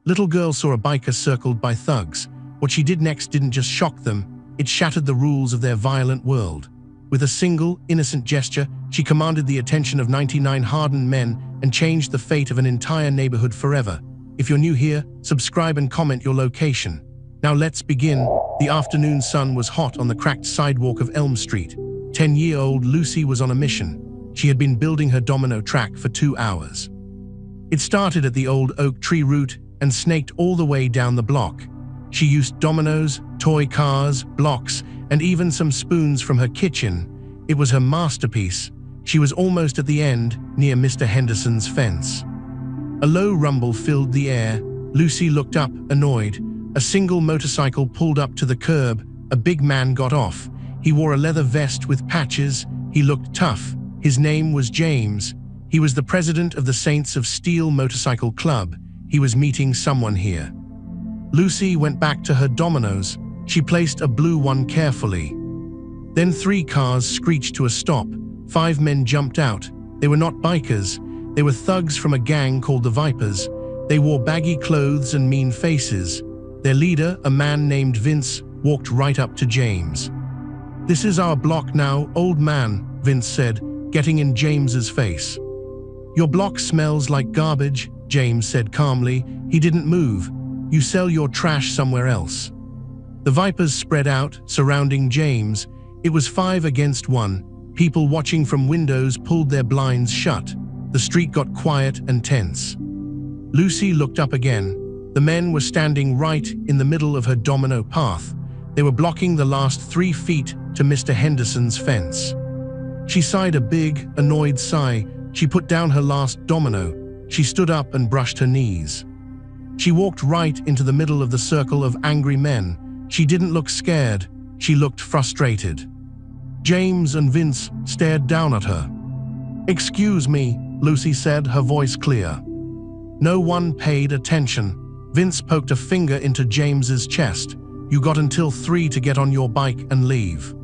Little girl saw a biker circled by thugs. What she did next didn't just shock them, it shattered the rules of their violent world. With a single, innocent gesture, she commanded the attention of 99 hardened men and changed the fate of an entire neighborhood forever. If you're new here, subscribe and comment your location. Now let's begin. The afternoon sun was hot on the cracked sidewalk of Elm Street. 10-year-old Lucy was on a mission. She had been building her domino track for 2 hours. It started at the old oak tree root and snaked all the way down the block. She used dominoes, toy cars, blocks, and even some spoons from her kitchen. It was her masterpiece. She was almost at the end, near Mr. Henderson's fence. A low rumble filled the air. Lucy looked up, annoyed. A single motorcycle pulled up to the curb. A big man got off. He wore a leather vest with patches. He looked tough. His name was James. He was the president of the Saints of Steel Motorcycle Club. He was meeting someone here. Lucy went back to her dominoes. She placed a blue one carefully. Then 3 cars screeched to a stop. 5 men jumped out. They were not bikers. They were thugs from a gang called the Vipers. They wore baggy clothes and mean faces. Their leader, a man named Vince, walked right up to James. "This is our block now, old man," Vince said, getting in James's face. "Your block smells like garbage," James said calmly. He didn't move. "You sell your trash somewhere else." The Vipers spread out, surrounding James. It was 5 against 1. People watching from windows pulled their blinds shut. The street got quiet and tense. Lucy looked up again. The men were standing right in the middle of her domino path. They were blocking the last 3 feet to Mr. Henderson's fence. She sighed a big, annoyed sigh. She put down her last domino. She stood up and brushed her knees. She walked right into the middle of the circle of angry men. She didn't look scared. She looked frustrated. James and Vince stared down at her. "Excuse me," Lucy said, her voice clear. No one paid attention. Vince poked a finger into James's chest. "You got until 3 to get on your bike and leave."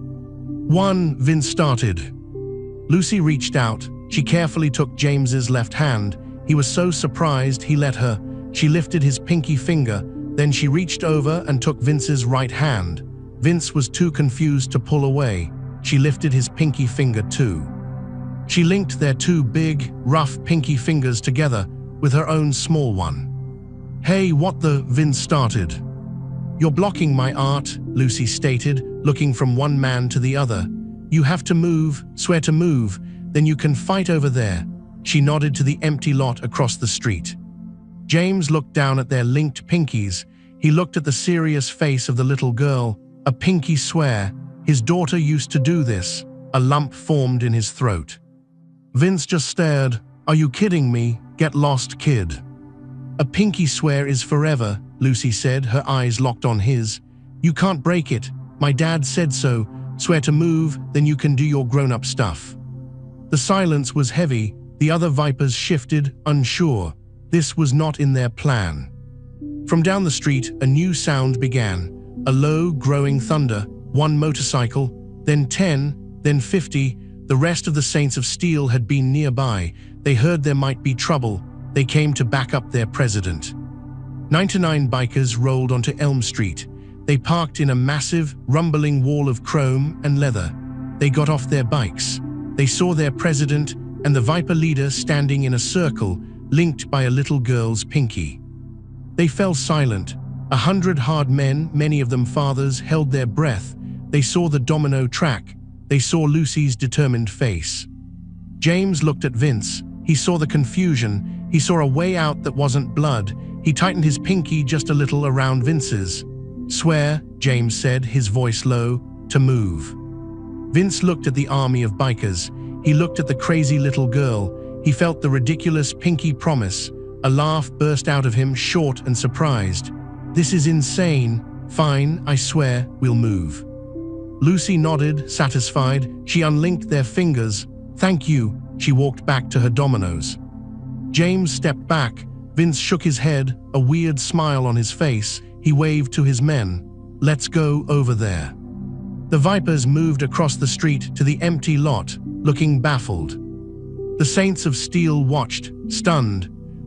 "1," Vince started. Lucy reached out. She carefully took James's left hand. He was so surprised he let her. She lifted his pinky finger. Then she reached over and took Vince's right hand. Vince was too confused to pull away. She lifted his pinky finger too. She linked their 2 big, rough pinky fingers together with her own small one. "Hey, what the?" Vince started. "You're blocking my art," Lucy stated, looking from one man to the other. "You have to move, swear to move, then you can fight over there." She nodded to the empty lot across the street. James looked down at their linked pinkies. He looked at the serious face of the little girl. A pinky swear. His daughter used to do this. A lump formed in his throat. Vince just stared. "Are you kidding me? Get lost, kid." "A pinky swear is forever," Lucy said, her eyes locked on his. "You can't break it. My dad said so. Swear to move, then you can do your grown-up stuff." The silence was heavy. The other Vipers shifted, unsure. This was not in their plan. From down the street, a new sound began. A low, growing thunder. 1 motorcycle, then 10, then 50. The rest of the Saints of Steel had been nearby. They heard there might be trouble. They came to back up their president. 99 bikers rolled onto Elm Street. They parked in a massive, rumbling wall of chrome and leather. They got off their bikes. They saw their president and the Viper leader standing in a circle, linked by a little girl's pinky. They fell silent. 100 hard men, many of them fathers, held their breath. They saw the domino track. They saw Lucy's determined face. James looked at Vince. He saw the confusion. He saw a way out that wasn't blood. He tightened his pinky just a little around Vince's. "Swear," James said, his voice low, "to move." Vince looked at the army of bikers. He looked at the crazy little girl. He felt the ridiculous pinky promise. A laugh burst out of him, short and surprised. "This is insane." "Fine, I swear, we'll move." Lucy nodded, satisfied. She unlinked their fingers. "Thank you." She walked back to her dominoes. James stepped back. Vince shook his head, a weird smile on his face. He waved to his men. "Let's go over there." The Vipers moved across the street to the empty lot, looking baffled. The Saints of Steel watched, stunned.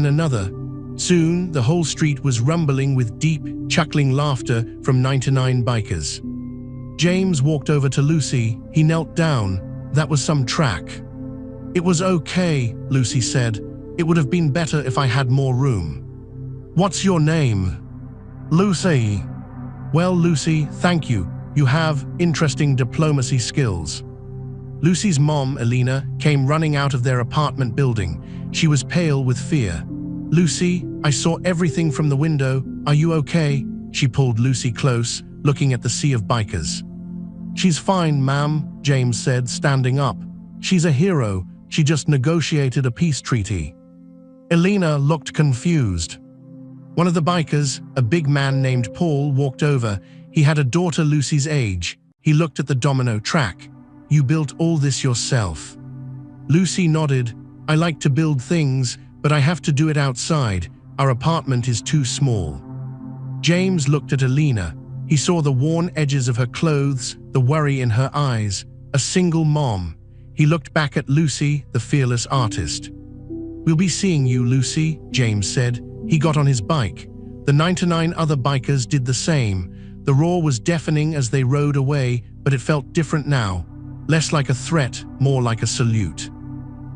then another. Soon, the whole street was rumbling with deep, chuckling laughter from 99 bikers. James walked over to Lucy. He knelt down. That was some track. "It was okay," Lucy said. "It would have been better if I had more room." "What's your name?" "Lucy." "Well, Lucy, thank you. You have interesting diplomacy skills." Lucy's mom, Elena, came running out of their apartment building. She was pale with fear. "Lucy, I saw everything from the window. Are you okay?" She pulled Lucy close, looking at the sea of bikers. "She's fine, ma'am," James said, standing up. "She's a hero. She just negotiated a peace treaty." Elena looked confused. One of the bikers, a big man named Paul, walked over. He had a daughter Lucy's age. He looked at the domino track. "You built all this yourself?" Lucy nodded. "I like to build things, but I have to do it outside. Our apartment is too small." James looked at Elena. He saw the worn edges of her clothes, the worry in her eyes. A single mom. He looked back at Lucy, the fearless artist. "We'll be seeing you, Lucy," James said. He got on his bike. The 99 other bikers did the same. The roar was deafening as they rode away, but it felt different now. Less like a threat, more like a salute.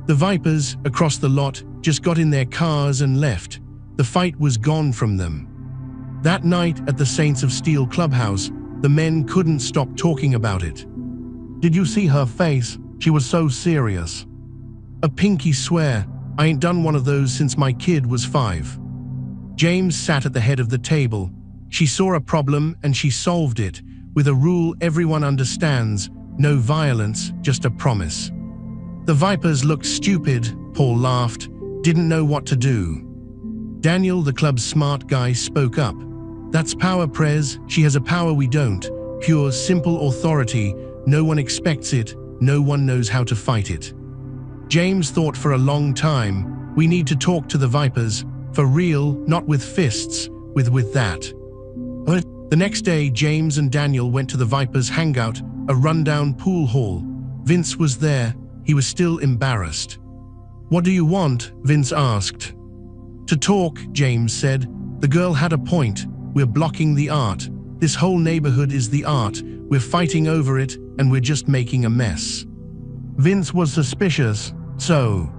The Vipers, across the lot, just got in their cars and left. The fight was gone from them. That night at the Saints of Steel clubhouse, the men couldn't stop talking about it. "Did you see her face? She was so serious." "A pinky swear. I ain't done one of those since my kid was 5. James sat at the head of the table. She saw a problem and she solved it, with a rule everyone understands: no violence, just a promise. The Vipers looked stupid. Paul laughed, didn't know what to do. Daniel, the club's smart guy, spoke up. "That's power, Prez. She has a power we don't. Pure, simple authority. No one expects it. No one knows how to fight it." James thought for a long time. "We need to talk to the Vipers. For real, not with fists, with that." The next day, James and Daniel went to the Vipers' hangout, a rundown pool hall. Vince was there. He was still embarrassed. "What do you want?" Vince asked. "To talk," James said. The girl had a point. "We're blocking the art. This whole neighborhood is the art. We're fighting over it, and we're just making a mess." Vince was suspicious. So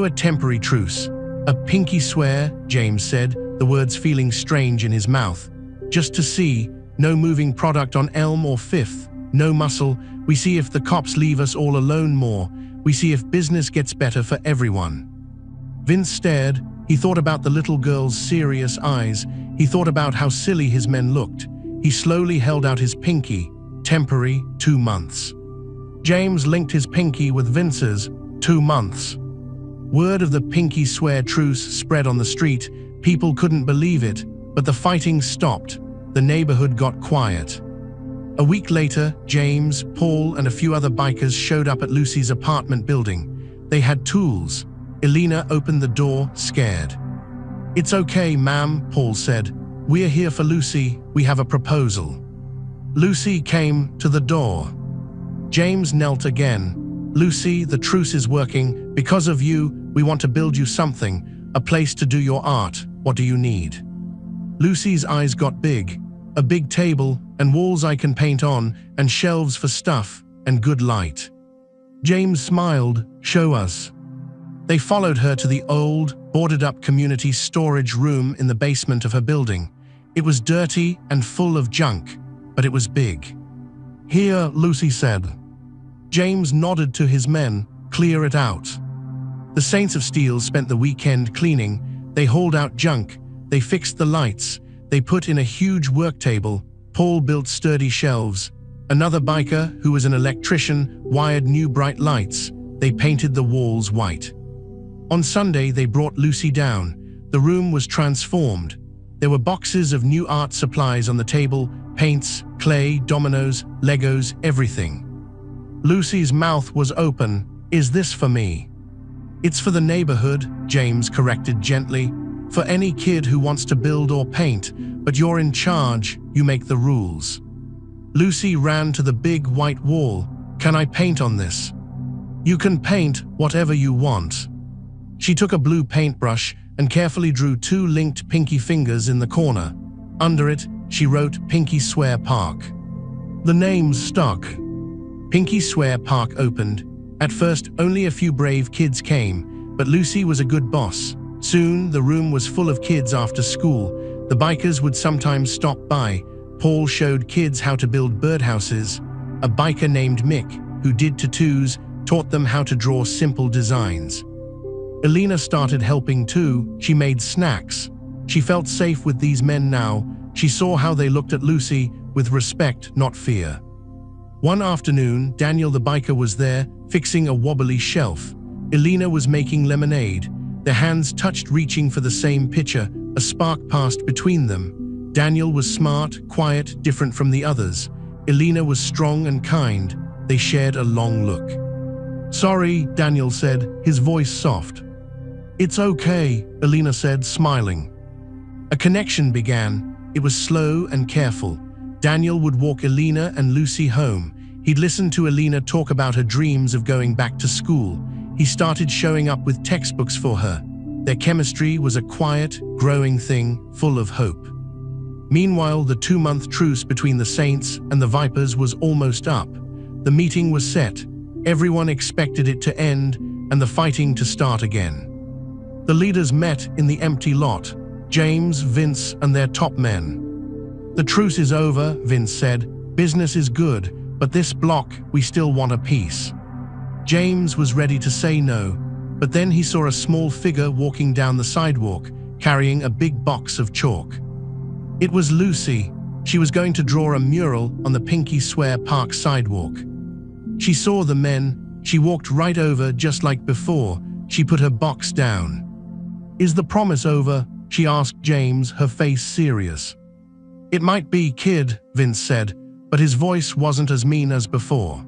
a temporary truce. "A pinky swear," James said, the words feeling strange in his mouth. "Just to see. No moving product on Elm or 5th. No muscle. We see if the cops leave us all alone more. We see if business gets better for everyone." Vince stared. He thought about the little girl's serious eyes. He thought about how silly his men looked. He slowly held out his pinky. Temporary, 2 months. James linked his pinky with Vince's. 2 months. Word of the pinky swear truce spread on the street. People couldn't believe it, but the fighting stopped. The neighborhood got quiet. A week later, James, Paul, and a few other bikers showed up at Lucy's apartment building. They had tools. Elena opened the door, scared. "It's okay, ma'am," Paul said. "We're here for Lucy. We have a proposal." Lucy came to the door. James knelt again. "Lucy, the truce is working. Because of you, we want to build you something. A place to do your art. What do you need?" Lucy's eyes got big. "A big table, and walls I can paint on, and shelves for stuff, and good light." James smiled. "Show us." They followed her to the old, boarded-up community storage room in the basement of her building. It was dirty and full of junk, but it was big. "Here," Lucy said. James nodded to his men. "Clear it out." The Saints of Steel spent the weekend cleaning. They hauled out junk. They fixed the lights. They put in a huge work table. Paul built sturdy shelves. Another biker, who was an electrician, wired new bright lights. They painted the walls white. On Sunday, they brought Lucy down. The room was transformed. There were boxes of new art supplies on the table, paints, clay, dominoes, Legos, everything. Lucy's mouth was open. "Is this for me?" "It's for the neighborhood," James corrected gently. "For any kid who wants to build or paint, but you're in charge, you make the rules." Lucy ran to the big white wall. "Can I paint on this?" "You can paint whatever you want." She took a blue paintbrush and carefully drew 2 linked pinky fingers in the corner. Under it, she wrote Pinky Swear Park. The names stuck. Pinky Swear Park opened. At first, only a few brave kids came, but Lucy was a good boss. Soon, the room was full of kids after school. The bikers would sometimes stop by. Paul showed kids how to build birdhouses. A biker named Mick, who did tattoos, taught them how to draw simple designs. Elena started helping too. She made snacks. She felt safe with these men now. She saw how they looked at Lucy with respect, not fear. One afternoon, Daniel the biker was there, fixing a wobbly shelf. Elena was making lemonade. Their hands touched, reaching for the same pitcher. A spark passed between them. Daniel was smart, quiet, different from the others. Elena was strong and kind. They shared a long look. "Sorry," Daniel said, his voice soft. "It's okay," Elena said, smiling. A connection began. It was slow and careful. Daniel would walk Elena and Lucy home. He'd listen to Elena talk about her dreams of going back to school. He started showing up with textbooks for her. Their chemistry was a quiet, growing thing, full of hope. Meanwhile, the 2-month truce between the Saints and the Vipers was almost up. The meeting was set. Everyone expected it to end and the fighting to start again. The leaders met in the empty lot, James, Vince, and their top men. "The truce is over," Vince said. "Business is good, but this block, we still want a peace." James was ready to say no, but then he saw a small figure walking down the sidewalk, carrying a big box of chalk. It was Lucy. She was going to draw a mural on the Pinky Swear Park sidewalk. She saw the men. She walked right over just like before. She put her box down. "Is the promise over?" she asked James, her face serious. "It might be, kid," Vince said, but his voice wasn't as mean as before.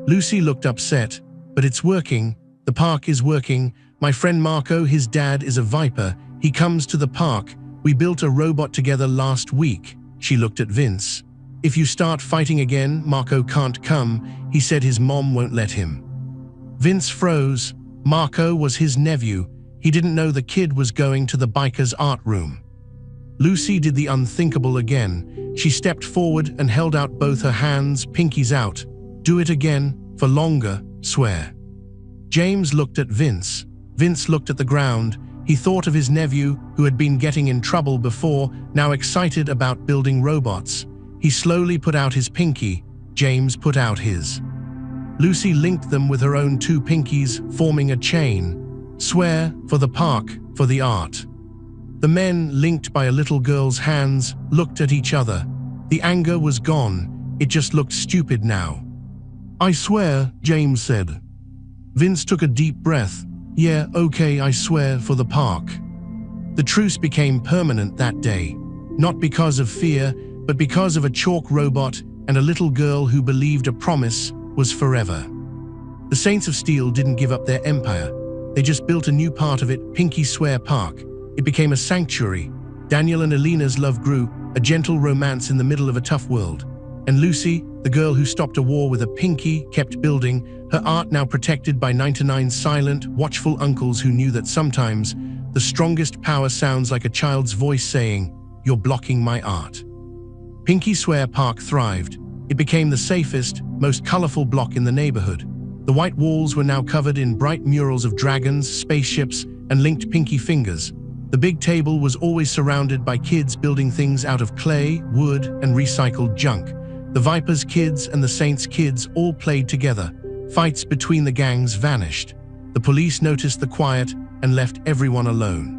Lucy looked upset. "But it's working. The park is working. My friend Marco, his dad is a Viper. He comes to the park. We built a robot together last week." She looked at Vince. "If you start fighting again, Marco can't come. He said his mom won't let him." Vince froze. Marco was his nephew. He didn't know the kid was going to the biker's art room. Lucy did the unthinkable again. She stepped forward and held out both her hands, pinkies out. "Do it again, for longer, swear." James looked at Vince. Vince looked at the ground. He thought of his nephew, who had been getting in trouble before, now excited about building robots. He slowly put out his pinky. James put out his. Lucy linked them with her own 2 pinkies, forming a chain. "Swear, for the park, for the art." The men, linked by a little girl's hands, looked at each other. The anger was gone. It just looked stupid now. "I swear," James said. Vince took a deep breath. "Yeah, okay, I swear, for the park." The truce became permanent that day, not because of fear, but because of a chalk robot and a little girl who believed a promise was forever. The Saints of Steel didn't give up their empire. They just built a new part of it, Pinky Swear Park. It became a sanctuary. Daniel and Elena's love grew, a gentle romance in the middle of a tough world. And Lucy, the girl who stopped a war with a pinky, kept building, her art now protected by 99 silent, watchful uncles who knew that sometimes the strongest power sounds like a child's voice saying, "You're blocking my art." Pinky Swear Park thrived. It became the safest, most colorful block in the neighborhood. The white walls were now covered in bright murals of dragons, spaceships, and linked pinky fingers. The big table was always surrounded by kids building things out of clay, wood, and recycled junk. The Vipers kids and the Saints kids all played together. Fights between the gangs vanished. The police noticed the quiet and left everyone alone.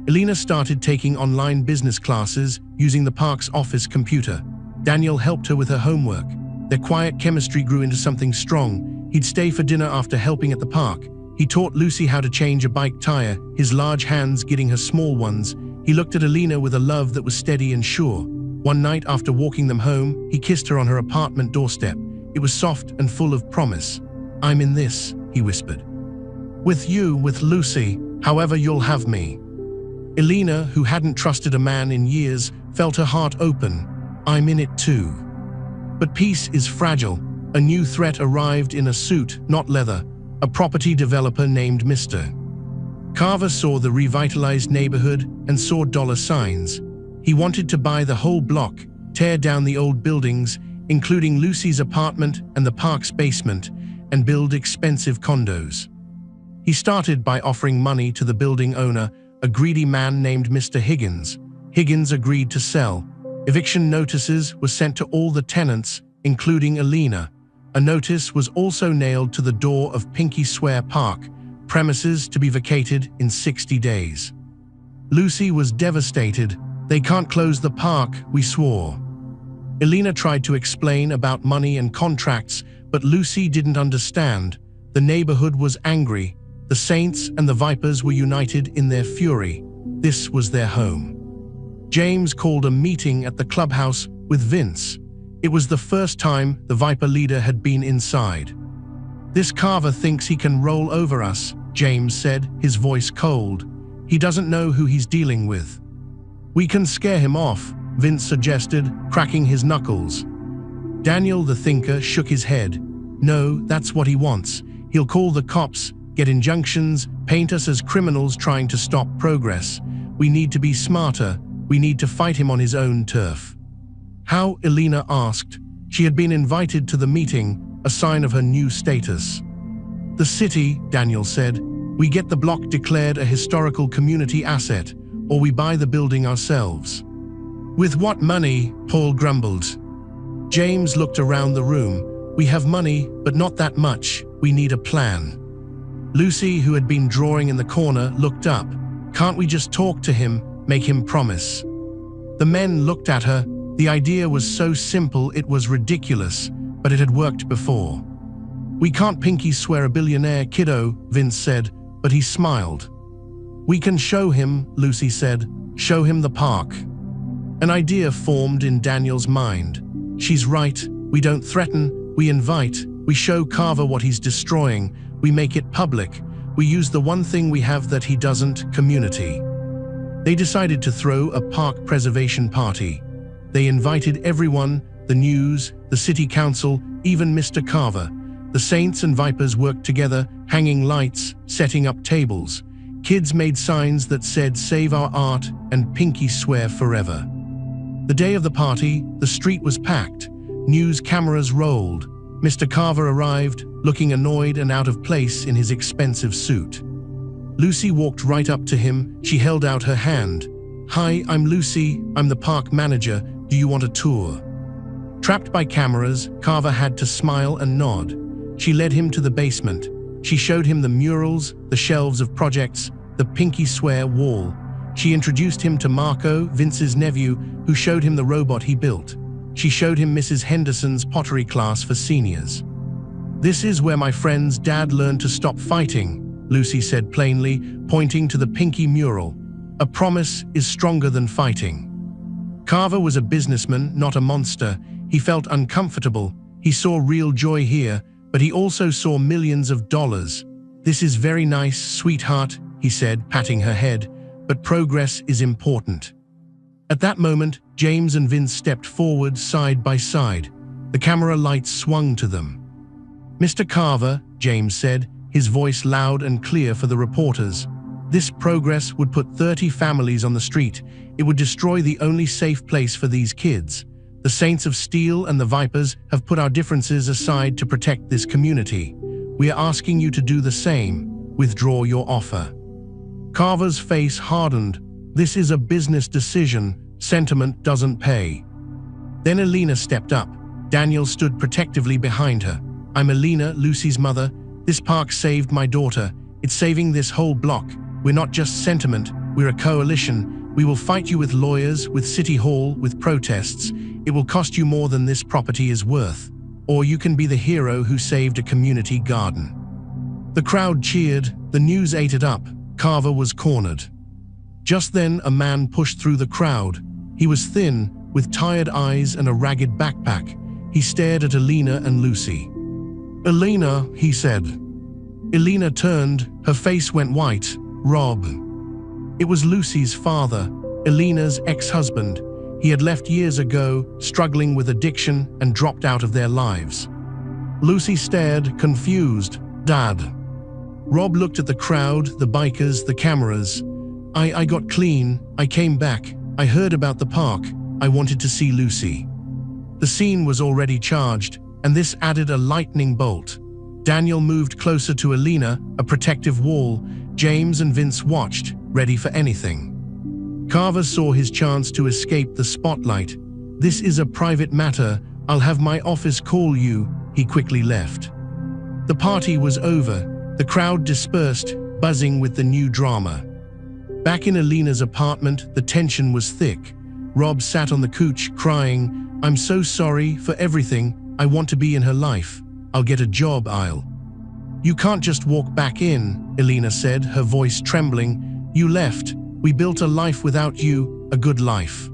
Elena started taking online business classes using the park's office computer. Daniel helped her with her homework. Their quiet chemistry grew into something strong. He'd stay for dinner after helping at the park. He taught Lucy how to change a bike tire, his large hands guiding her small ones. He looked at Alina with a love that was steady and sure. One night after walking them home, he kissed her on her apartment doorstep. It was soft and full of promise. "I'm in this," he whispered. "With you, with Lucy, however you'll have me." Alina, who hadn't trusted a man in years, felt her heart open. "I'm in it too." But peace is fragile. A new threat arrived in a suit, not leather. A property developer named Mr. Carver saw the revitalized neighborhood and saw dollar signs. He wanted to buy the whole block, tear down the old buildings, including Lucy's apartment and the park's basement, and build expensive condos. He started by offering money to the building owner, a greedy man named Mr. Higgins. Higgins agreed to sell. Eviction notices were sent to all the tenants, including Alina. A notice was also nailed to the door of Pinky Swear Park, premises to be vacated in 60 days. Lucy was devastated. "They can't close the park, we swore." Alina tried to explain about money and contracts, but Lucy didn't understand. The neighborhood was angry. The Saints and the Vipers were united in their fury. This was their home. James called a meeting at the clubhouse with Vince. It was the first time the Viper leader had been inside. "This Carver thinks he can roll over us," James said, his voice cold. "He doesn't know who he's dealing with." "We can scare him off," Vince suggested, cracking his knuckles. Daniel the Thinker shook his head. "No, that's what he wants. He'll call the cops, get injunctions, paint us as criminals trying to stop progress. We need to be smarter. We need to fight him on his own turf." "How?" Alina asked. She had been invited to the meeting, a sign of her new status. "The city," Daniel said. "We get the block declared a historical community asset, or we buy the building ourselves." "With what money?" Paul grumbled. James looked around the room. "We have money, but not that much. We need a plan." Lucy, who had been drawing in the corner, looked up. "Can't we just talk to him, make him promise?" The men looked at her. The idea was so simple it was ridiculous, but it had worked before. "We can't pinky swear a billionaire, kiddo," Vince said, but he smiled. "We can show him," Lucy said. "Show him the park." An idea formed in Daniel's mind. "She's right. We don't threaten, we invite. We show Carver what he's destroying. We make it public. We use the one thing we have that he doesn't, community." They decided to throw a park preservation party. They invited everyone, the news, the city council, even Mr. Carver. The Saints and Vipers worked together, hanging lights, setting up tables. Kids made signs that said "Save our art" and "Pinky Swear forever." The day of the party, the street was packed. News cameras rolled. Mr. Carver arrived, looking annoyed and out of place in his expensive suit. Lucy walked right up to him. She held out her hand. "Hi, I'm Lucy. I'm the park manager. Do you want a tour?" Trapped by cameras, Carver had to smile and nod. She led him to the basement. She showed him the murals, the shelves of projects, the Pinky Swear wall. She introduced him to Marco, Vince's nephew, who showed him the robot he built. She showed him Mrs. Henderson's pottery class for seniors. "This is where my friend's dad learned to stop fighting," Lucy said plainly, pointing to the Pinky mural. "A promise is stronger than fighting." Carver was a businessman, not a monster. He felt uncomfortable. He saw real joy here, but he also saw millions of dollars. "This is very nice, sweetheart," he said, patting her head, "but progress is important." At that moment, James and Vince stepped forward side by side. The camera lights swung to them. "Mr. Carver," James said, his voice loud and clear for the reporters, "this progress would put 30 families on the street. It would destroy the only safe place for these kids. The Saints of Steel and the Vipers have put our differences aside to protect this community. We are asking you to do the same. Withdraw your offer." Carver's face hardened. "This is a business decision. Sentiment doesn't pay." Then Alina stepped up. Daniel stood protectively behind her. "I'm Alina, Lucy's mother. This park saved my daughter. It's saving this whole block. We're not just sentiment, we're a coalition. We will fight you with lawyers, with City Hall, with protests. It will cost you more than this property is worth. Or you can be the hero who saved a community garden." The crowd cheered, the news ate it up, Carver was cornered. Just then, a man pushed through the crowd. He was thin, with tired eyes and a ragged backpack. He stared at Elena and Lucy. "Elena," he said. Elena turned, her face went white. "Rob." It was Lucy's father, Elena's ex-husband. He had left years ago, struggling with addiction, and dropped out of their lives. Lucy stared, confused. "Dad." Rob looked at the crowd, the bikers, the cameras. I got clean, I came back, I heard about the park, I wanted to see Lucy." The scene was already charged, and this added a lightning bolt. Daniel moved closer to Elena, a protective wall. James and Vince watched, ready for anything. Carver saw his chance to escape the spotlight. "This is a private matter, I'll have my office call you." He quickly left. The party was over. The crowd dispersed, buzzing with the new drama. Back in Elena's apartment, the tension was thick. Rob sat on the couch, crying, "I'm so sorry for everything. I want to be in her life. I'll get a job, You can't just walk back in," Elena said, her voice trembling. "You left. We built a life without you, a good life."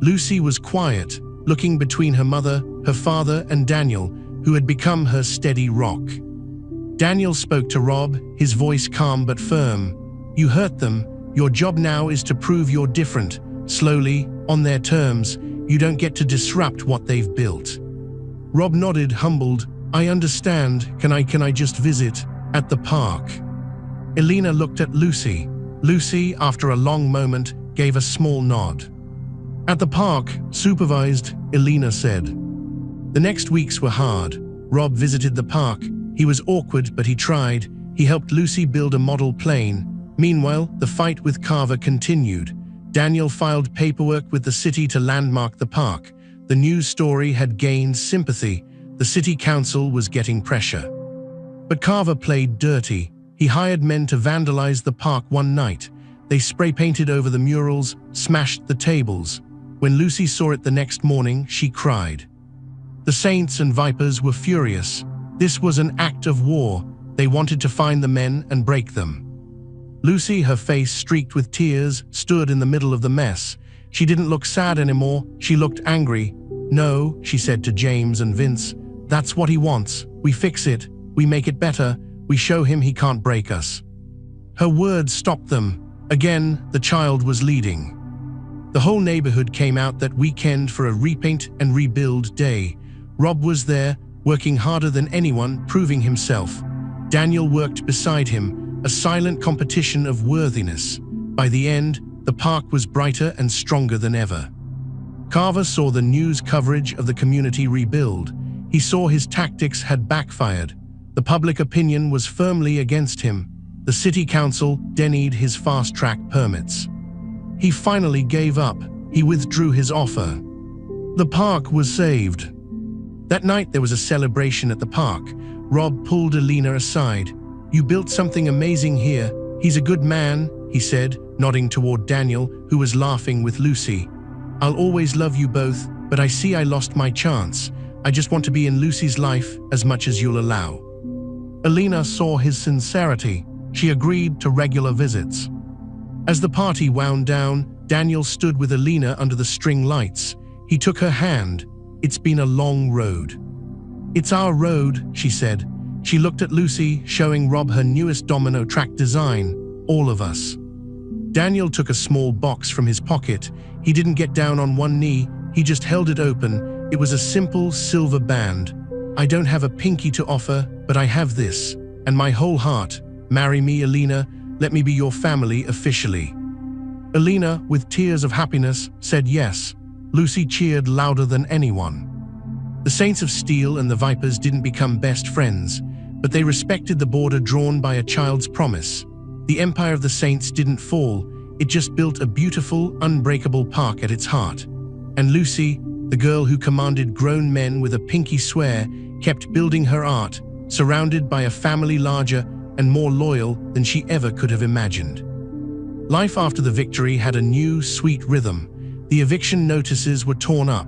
Lucy was quiet, looking between her mother, her father, and Daniel, who had become her steady rock. Daniel spoke to Rob, his voice calm but firm. "You hurt them. Your job now is to prove you're different. Slowly, on their terms. You don't get to disrupt what they've built." Rob nodded, humbled. "I understand. Can I just visit at the park?" Elena looked at Lucy. Lucy, after a long moment, gave a small nod. "At the park, supervised," Elena said. The next weeks were hard. Rob visited the park. He was awkward, but he tried. He helped Lucy build a model plane. Meanwhile, the fight with Carver continued. Daniel filed paperwork with the city to landmark the park. The news story had gained sympathy. The city council was getting pressure. But Carver played dirty. He hired men to vandalize the park one night. They spray-painted over the murals, smashed the tables. When Lucy saw it the next morning, she cried. The Saints and Vipers were furious. This was an act of war. They wanted to find the men and break them. Lucy, her face streaked with tears, stood in the middle of the mess. She didn't look sad anymore, she looked angry. "No," she said to James and Vince, "that's what he wants. We fix it, we make it better, we show him he can't break us." Her words stopped them. Again, the child was leading. The whole neighborhood came out that weekend for a repaint and rebuild day. Rob was there, working harder than anyone, proving himself. Daniel worked beside him, a silent competition of worthiness. By the end, the park was brighter and stronger than ever. Carver saw the news coverage of the community rebuild. He saw his tactics had backfired. The public opinion was firmly against him. The city council denied his fast-track permits. He finally gave up. He withdrew his offer. The park was saved. That night there was a celebration at the park. Rob pulled Elena aside. "You built something amazing here. He's a good man," he said, nodding toward Daniel, who was laughing with Lucy. "I'll always love you both, but I see I lost my chance. I just want to be in Lucy's life as much as you'll allow." Elena saw his sincerity. She agreed to regular visits. As the party wound down, Daniel stood with Elena under the string lights. He took her hand. "It's been a long road." "It's our road," she said. She looked at Lucy, showing Rob her newest domino track design. "All of us." Daniel took a small box from his pocket. He didn't get down on one knee, he just held it open. It was a simple silver band. "I don't have a pinky to offer, but I have this, and my whole heart. Marry me, Elena. Let me be your family officially." Elena, with tears of happiness, said yes. Lucy cheered louder than anyone. The Saints of Steel and the Vipers didn't become best friends, but they respected the border drawn by a child's promise. The empire of the Saints didn't fall, it just built a beautiful, unbreakable park at its heart. And Lucy, the girl who commanded grown men with a pinky swear, kept building her art, surrounded by a family larger and more loyal than she ever could have imagined. Life after the victory had a new, sweet rhythm. The eviction notices were torn up.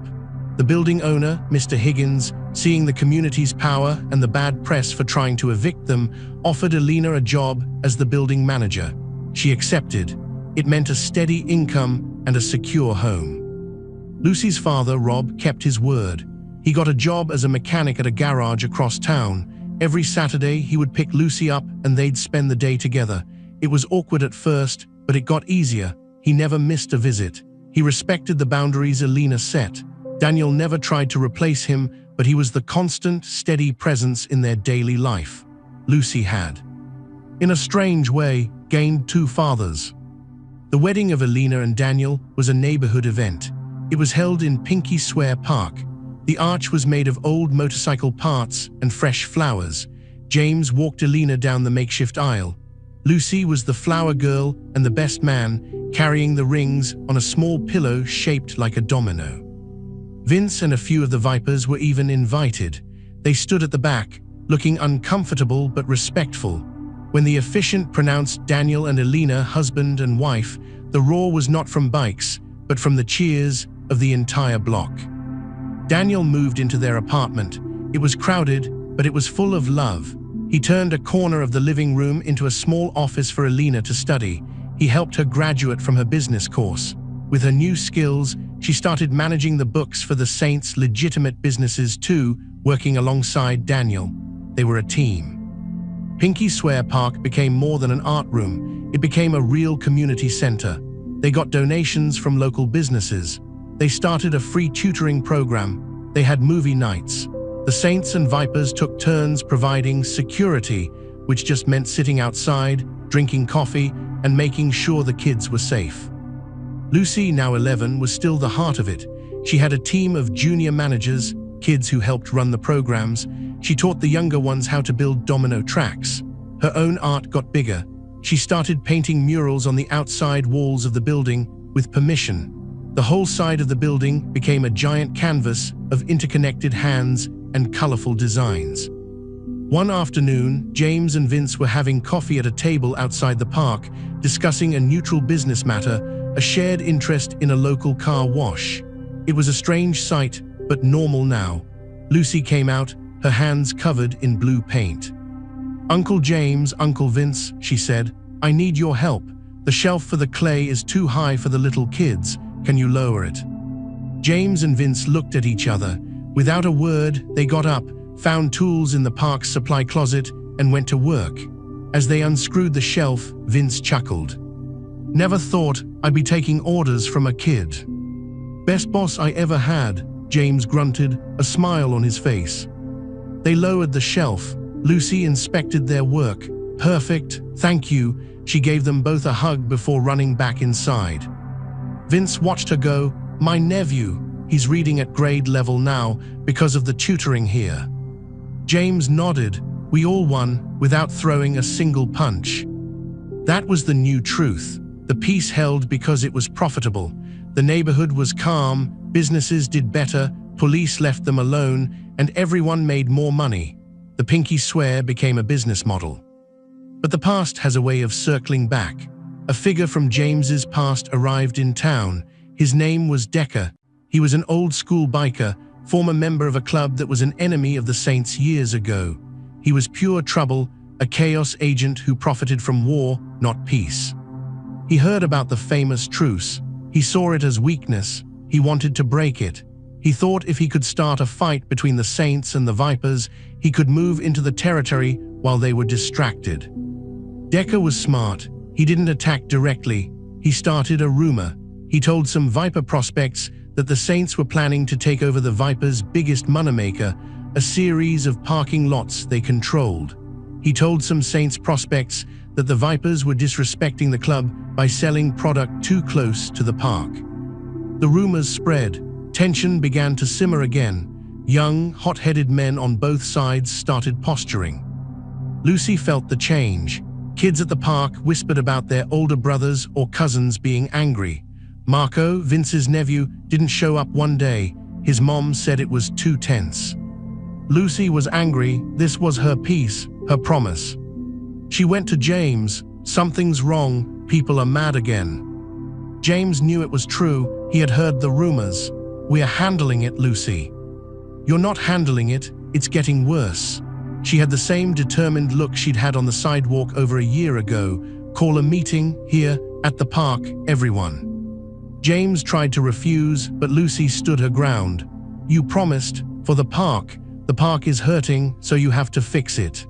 The building owner, Mr. Higgins, seeing the community's power and the bad press for trying to evict them, offered Alina a job as the building manager. She accepted. It meant a steady income and a secure home. Lucy's father, Rob, kept his word. He got a job as a mechanic at a garage across town. Every Saturday, he would pick Lucy up and they'd spend the day together. It was awkward at first, but it got easier. He never missed a visit. He respected the boundaries Alina set. Daniel never tried to replace him, but he was the constant, steady presence in their daily life. Lucy had, in a strange way, gained two fathers. The wedding of Alina and Daniel was a neighborhood event. It was held in Pinky Square Park. The arch was made of old motorcycle parts and fresh flowers. James walked Alina down the makeshift aisle. Lucy was the flower girl and the best man, carrying the rings on a small pillow shaped like a domino. Vince and a few of the Vipers were even invited. They stood at the back, looking uncomfortable but respectful. When the officiant pronounced Daniel and Alina husband and wife, the roar was not from bikes, but from the cheers of the entire block. Daniel moved into their apartment. It was crowded, but it was full of love. He turned a corner of the living room into a small office for Alina to study. He helped her graduate from her business course. With her new skills, she started managing the books for the Saints' legitimate businesses too, working alongside Daniel. They were a team. Pinky Square Park became more than an art room. It became a real community center. They got donations from local businesses. They started a free tutoring program. They had movie nights. The Saints and Vipers took turns providing security, which just meant sitting outside, drinking coffee, and making sure the kids were safe. Lucy, now 11, was still the heart of it. She had a team of junior managers, kids who helped run the programs. She taught the younger ones how to build domino tracks. Her own art got bigger. She started painting murals on the outside walls of the building with permission. The whole side of the building became a giant canvas of interconnected hands and colorful designs. One afternoon, James and Vince were having coffee at a table outside the park, discussing a neutral business matter, a shared interest in a local car wash. It was a strange sight, but normal now. Lucy came out, her hands covered in blue paint. "Uncle James, Uncle Vince," she said, "I need your help. The shelf for the clay is too high for the little kids. Can you lower it?" James and Vince looked at each other. Without a word, they got up, found tools in the park's supply closet, and went to work. As they unscrewed the shelf, Vince chuckled. "Never thought I'd be taking orders from a kid." "Best boss I ever had," James grunted, a smile on his face. They lowered the shelf. Lucy inspected their work. "Perfect, thank you." She gave them both a hug before running back inside. Vince watched her go. "My nephew. He's reading at grade level now because of the tutoring here." James nodded. "We all won without throwing a single punch." That was the new truth. The peace held because it was profitable. The neighborhood was calm, businesses did better, police left them alone, and everyone made more money. The Pinky Square became a business model. But the past has a way of circling back. A figure from James's past arrived in town. His name was Decker. He was an old-school biker, former member of a club that was an enemy of the Saints years ago. He was pure trouble, a chaos agent who profited from war, not peace. He heard about the famous truce. He saw it as weakness. He wanted to break it. He thought if he could start a fight between the Saints and the Vipers, he could move into the territory while they were distracted. Decker was smart. He didn't attack directly. He started a rumor. He told some Viper prospects that the Saints were planning to take over the Vipers' biggest moneymaker, a series of parking lots they controlled. He told some Saints prospects that the Vipers were disrespecting the club by selling product too close to the park. The rumors spread. Tension began to simmer again. Young, hot-headed men on both sides started posturing. Lucy felt the change. Kids at the park whispered about their older brothers or cousins being angry. Marco, Vince's nephew, didn't show up one day. His mom said it was too tense. Lucy was angry. This was her peace, her promise. She went to James. "Something's wrong. People are mad again." James knew it was true. He had heard the rumors. "We're handling it, Lucy." "You're not handling it, it's getting worse." She had the same determined look she'd had on the sidewalk over a year ago. "Call a meeting, here, at the park, everyone." James tried to refuse, but Lucy stood her ground. "You promised, for the park. The park is hurting, so you have to fix it."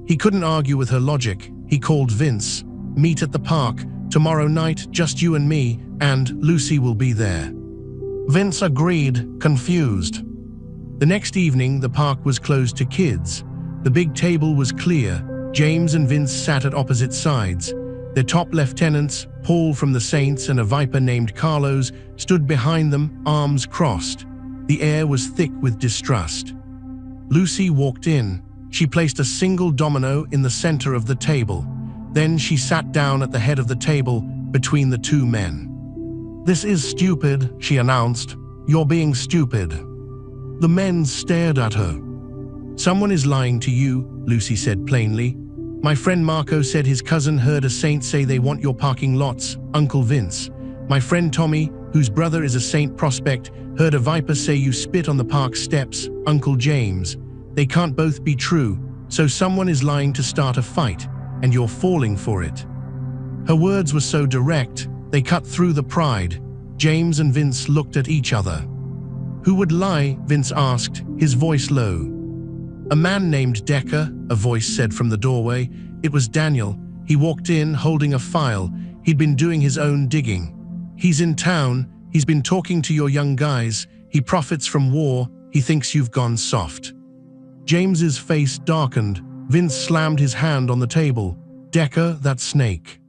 He couldn't argue with her logic. He called Vince. "Meet at the park, tomorrow night, just you and me, and Lucy will be there." Vince agreed, confused. The next evening, the park was closed to kids. The big table was clear. James and Vince sat at opposite sides. Their top lieutenants, Paul from the Saints and a Viper named Carlos, stood behind them, arms crossed. The air was thick with distrust. Lucy walked in. She placed a single domino in the center of the table. Then she sat down at the head of the table, between the two men. "This is stupid," she announced. "You're being stupid." The men stared at her. "Someone is lying to you," Lucy said plainly. "My friend Marco said his cousin heard a Saint say they want your parking lots, Uncle Vince. My friend Tommy, whose brother is a Saint prospect, heard a Viper say you spit on the park steps, Uncle James. They can't both be true, so someone is lying to start a fight, and you're falling for it." Her words were so direct, they cut through the pride. James and Vince looked at each other. "Who would lie?" Vince asked, his voice low. "A man named Decker," a voice said from the doorway. It was Daniel. He walked in, holding a file. He'd been doing his own digging. "He's in town. He's been talking to your young guys. He profits from war. He thinks you've gone soft." James's face darkened. Vince slammed his hand on the table. "Decker, that snake."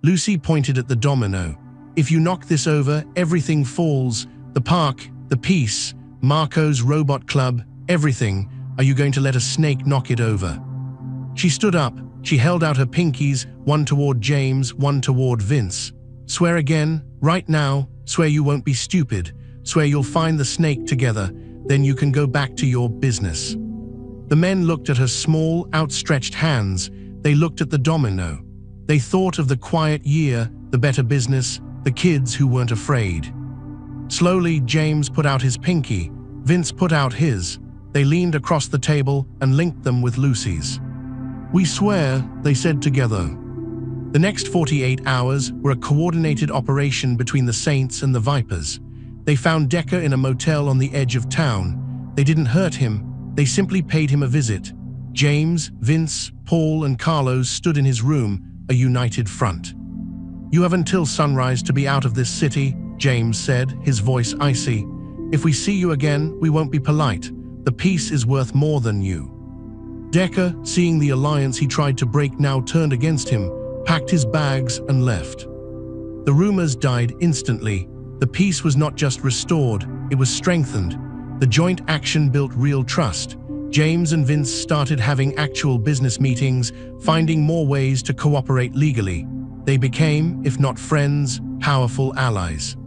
Lucy pointed at the domino. "If you knock this over, everything falls. The park, the peace, Marco's robot club, everything. Are you going to let a snake knock it over?" She stood up. She held out her pinkies, one toward James, one toward Vince. "Swear again, right now. Swear you won't be stupid. Swear you'll find the snake together. Then you can go back to your business." The men looked at her small, outstretched hands. They looked at the domino. They thought of the quiet year, the better business, the kids who weren't afraid. Slowly, James put out his pinky. Vince put out his. They leaned across the table and linked them with Lucy's. "We swear," they said together. The next 48 hours were a coordinated operation between the Saints and the Vipers. They found Decker in a motel on the edge of town. They didn't hurt him. They simply paid him a visit. James, Vince, Paul, and Carlos stood in his room, a united front. "You have until sunrise to be out of this city," James said, his voice icy. "If we see you again, we won't be polite. The peace is worth more than you." Decker, seeing the alliance he tried to break now turned against him, packed his bags and left. The rumors died instantly. The peace was not just restored, it was strengthened. The joint action built real trust. James and Vince started having actual business meetings, finding more ways to cooperate legally. They became, if not friends, powerful allies.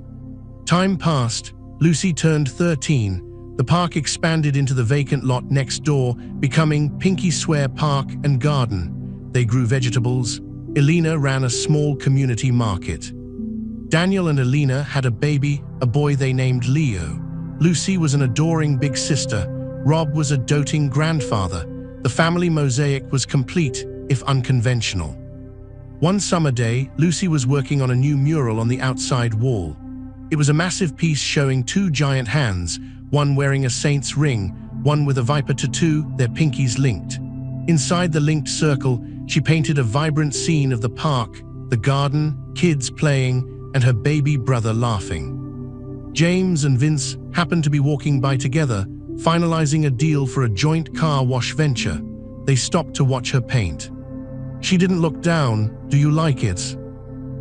Time passed. Lucy turned 13. The park expanded into the vacant lot next door, becoming Pinky Swear Park and Garden. They grew vegetables. Elena ran a small community market. Daniel and Elena had a baby, a boy they named Leo. Lucy was an adoring big sister. Rob was a doting grandfather. The family mosaic was complete, if unconventional. One summer day, Lucy was working on a new mural on the outside wall. It was a massive piece showing two giant hands, one wearing a saint's ring, one with a viper tattoo, their pinkies linked. Inside the linked circle, she painted a vibrant scene of the park, the garden, kids playing, and her baby brother laughing. James and Vince happened to be walking by together, finalizing a deal for a joint car wash venture. They stopped to watch her paint. She didn't look down. "Do you like it?"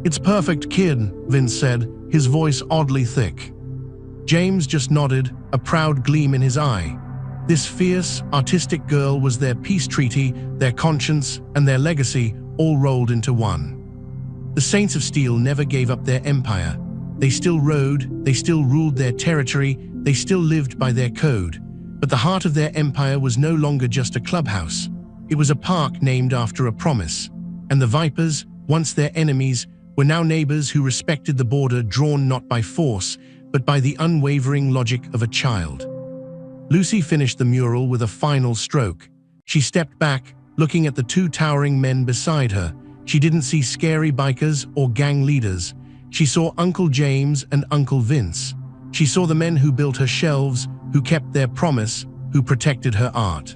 "It's perfect, kid," Vince said, his voice oddly thick. James just nodded, a proud gleam in his eye. This fierce, artistic girl was their peace treaty, their conscience, and their legacy, all rolled into one. The Saints of Steel never gave up their empire. They still rode, they still ruled their territory, they still lived by their code. But the heart of their empire was no longer just a clubhouse. It was a park named after a promise. And the Vipers, once their enemies, were now neighbors who respected the border drawn not by force, but by the unwavering logic of a child. Lucy finished the mural with a final stroke. She stepped back, looking at the two towering men beside her. She didn't see scary bikers or gang leaders. She saw Uncle James and Uncle Vince. She saw the men who built her shelves, who kept their promise, who protected her art.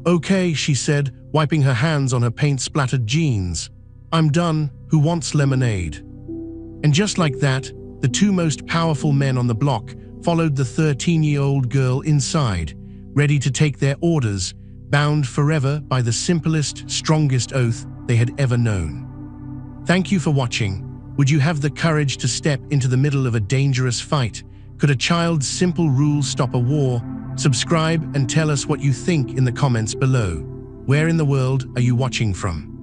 "Okay," she said, wiping her hands on her paint-splattered jeans. "I'm done. Who wants lemonade?" And just like that, the two most powerful men on the block followed the 13-year-old girl inside, ready to take their orders, bound forever by the simplest, strongest oath they had ever known. Thank you for watching. Would you have the courage to step into the middle of a dangerous fight? Could a child's simple rules stop a war? Subscribe and tell us what you think in the comments below. Where in the world are you watching from?